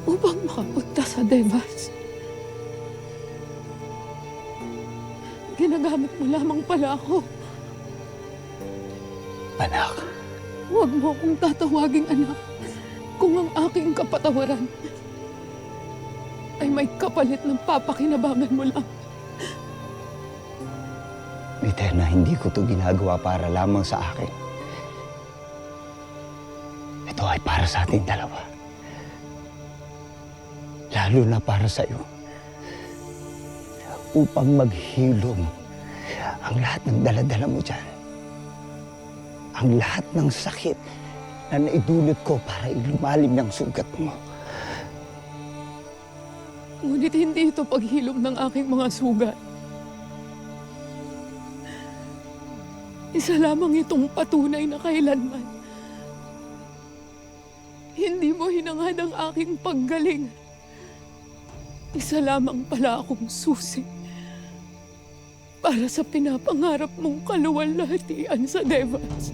upang makapunta sa Devas. Ginagamit mo lamang pala ako. Anak, Huwag mo akong tatawaging anak kung ang aking kapatawaran ay may kapalit ng papakinabangan mo lang. Eterna, hindi ko to ginagawa para lamang sa akin. Ito ay para sa ating dalawa. Lalo na para sa iyo. Upang maghilom ang lahat ng daladala mo dyan. Ang lahat ng sakit na naidulot ko para ilumalim ng sugat mo. Ngunit hindi ito paghilom ng aking mga sugat. Isa lamang itong patunay na kailanman hindi mo hinangad ang aking paggaling. Isa lamang pala akong susi para sa pinapangarap mong kaluwalhatian sa Devas.